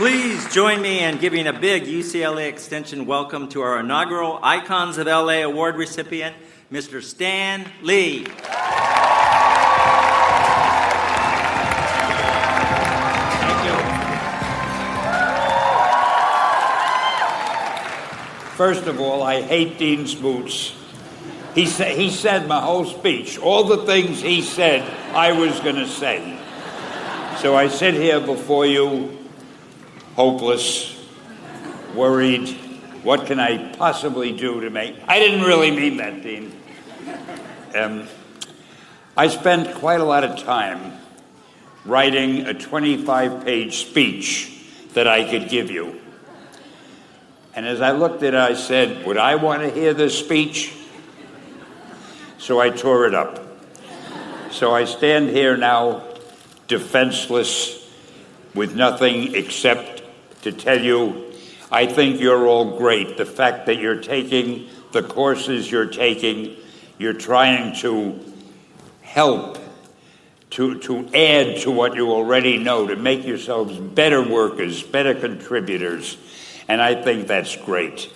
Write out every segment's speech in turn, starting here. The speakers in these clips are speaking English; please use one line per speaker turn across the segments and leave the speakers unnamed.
Please join me in giving a big UCLA Extension welcome to our inaugural Icons of LA Award recipient, Mr. Stan Lee. Thank you.
First of all, I hate Dean Smoots. He said my whole speech, all the things he said I was going to say. So I sit here before you, hopeless, worried. What can I possibly do to make... I didn't really mean that, Dean. I spent quite a lot of time writing a 25-page speech that I could give you. And as I looked at it, I said, would I want to hear this speech? So I tore it up. So I stand here now, defenseless, with nothing except to tell you, I think you're all great. The fact that you're taking the courses you're taking, you're trying to help, to add to what you already know, to make yourselves better workers, better contributors. And I think that's great.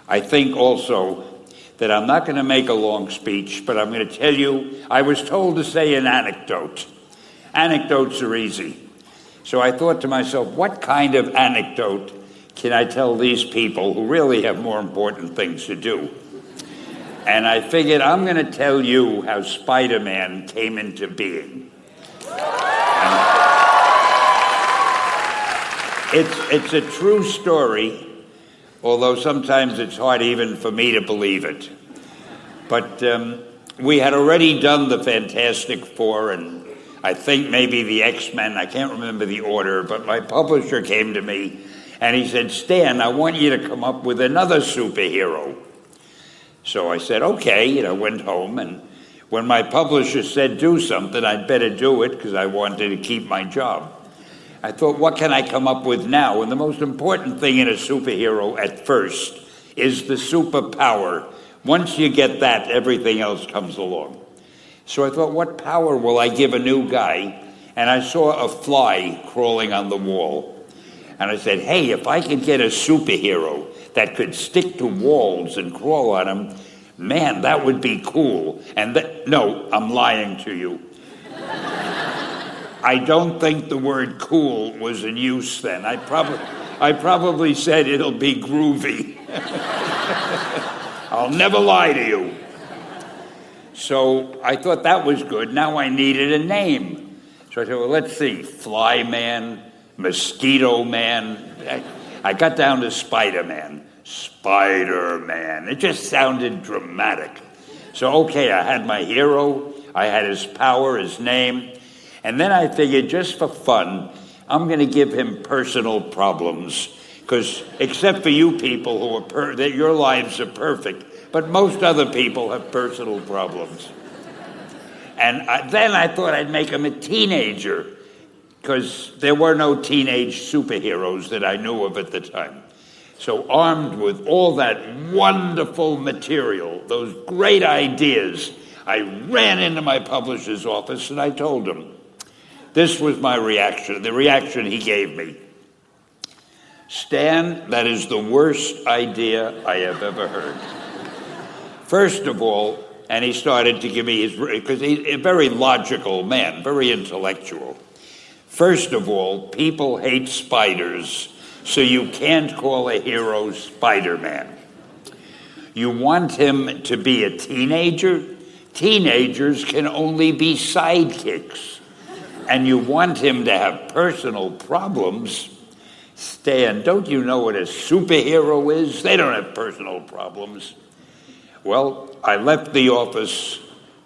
I think also that I'm not going to make a long speech, but I'm going to tell you, I was told to say an anecdote. Anecdotes are easy. So I thought to myself, what kind of anecdote can I tell these people who really have more important things to do? And I figured I'm going to tell you how Spider-Man came into being. It's a true story, although sometimes it's hard even for me to believe it. But we had already done the Fantastic Four and I think maybe the X-Men, I can't remember the order, but my publisher came to me and he said, Stan, I want you to come up with another superhero. So I said, okay, went home, and when my publisher said do something, I'd better do it because I wanted to keep my job. I thought, what can I come up with now? And the most important thing in a superhero at first is the superpower. Once you get that, everything else comes along. So I thought, what power will I give a new guy? And I saw a fly crawling on the wall. And I said, hey, if I could get a superhero that could stick to walls and crawl on them, man, that would be cool. And no, I'm lying to you. I don't think the word cool was in use then. I probably said it'll be groovy. I'll never lie to you. So I thought that was good. Now I needed a name. So I said, well, let's see, Fly Man, Mosquito Man. I got down to Spider-Man. Spider-Man. It just sounded dramatic. So, okay, I had my hero. I had his power, his name. And then I figured, just for fun, I'm going to give him personal problems. Because except for you people who are that your lives are perfect, but most other people have personal problems. And then I thought I'd make him a teenager, because there were no teenage superheroes that I knew of at the time. So armed with all that wonderful material, those great ideas, I ran into my publisher's office and I told him. This was my reaction, the reaction he gave me. Stan, that is the worst idea I have ever heard. First of all, and he started to give me his, because he's a very logical man, very intellectual. First of all, people hate spiders, so you can't call a hero Spider-Man. You want him to be a teenager? Teenagers can only be sidekicks. And you want him to have personal problems? Stan, don't you know what a superhero is? They don't have personal problems. Well, I left the office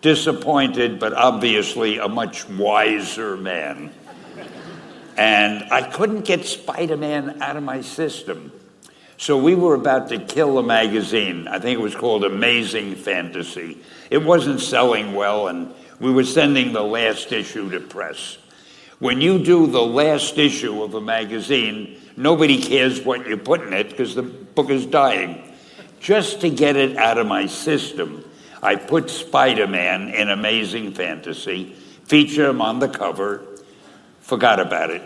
disappointed, but obviously a much wiser man. And I couldn't get Spider-Man out of my system. So we were about to kill a magazine. I think it was called Amazing Fantasy. It wasn't selling well, and we were sending the last issue to press. When you do the last issue of a magazine, nobody cares what you put in it because the book is dying. Just to get it out of my system, I put Spider-Man in Amazing Fantasy, feature him on the cover, forgot about it.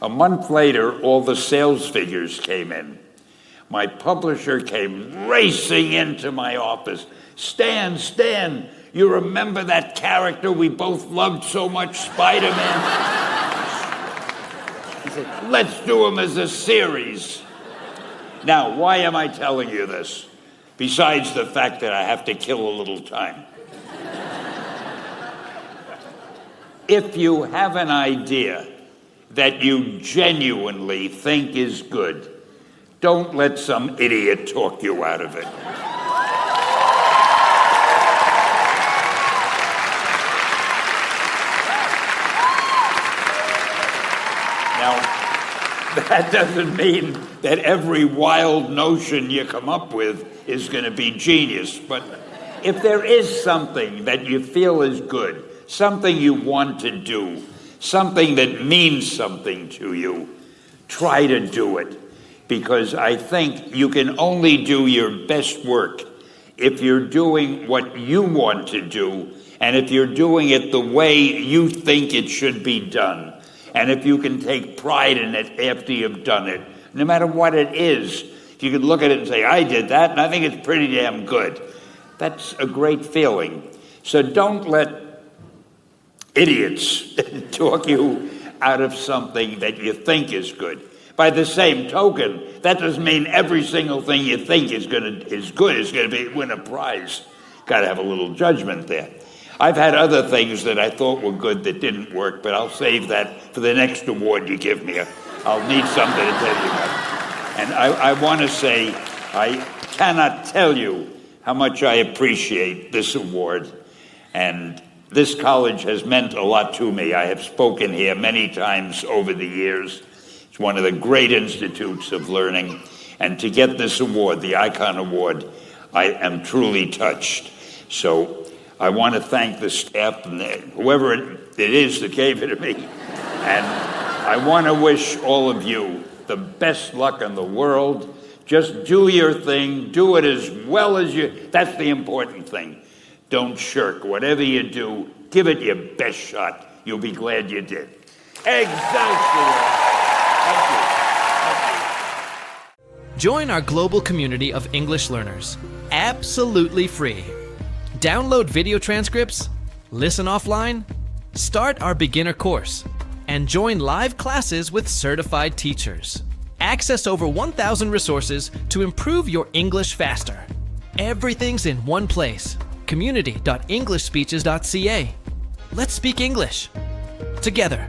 A month later, all the sales figures came in. My publisher came racing into my office. Stan, you remember that character we both loved so much, Spider-Man? He said, let's do him as a series. Now, why am I telling you this? Besides the fact that I have to kill a little time. If you have an idea that you genuinely think is good, don't let some idiot talk you out of it. Now, that doesn't mean that every wild notion you come up with is going to be genius, but if there is something that you feel is good, something you want to do, something that means something to you, try to do it. Because I think you can only do your best work if you're doing what you want to do, and if you're doing it the way you think it should be done, and if you can take pride in it after you've done it, no matter what it is. If you can look at it and say, I did that, and I think it's pretty damn good. That's a great feeling. So don't let idiots talk you out of something that you think is good. By the same token, that doesn't mean every single thing you think is good is going to win a prize. Got to have a little judgment there. I've had other things that I thought were good that didn't work, but I'll save that for the next award you give me. I'll need something to tell you about. And I want to say, I cannot tell you how much I appreciate this award. And this college has meant a lot to me. I have spoken here many times over the years. It's one of the great institutes of learning. And to get this award, the Icon Award, I am truly touched. So I want to thank the staff and whoever it is that gave it to me. And I want to wish all of you the best luck in the world. Just do your thing. Do it as well as you... That's the important thing. Don't shirk. Whatever you do, give it your best shot. You'll be glad you did. Excelsior! Thank you.
Join our global community of English learners, absolutely free. Download video transcripts, listen offline, start our beginner course, and join live classes with certified teachers. Access over 1,000 resources to improve your English faster. Everything's in one place. community.englishspeeches.ca. Let's speak English together.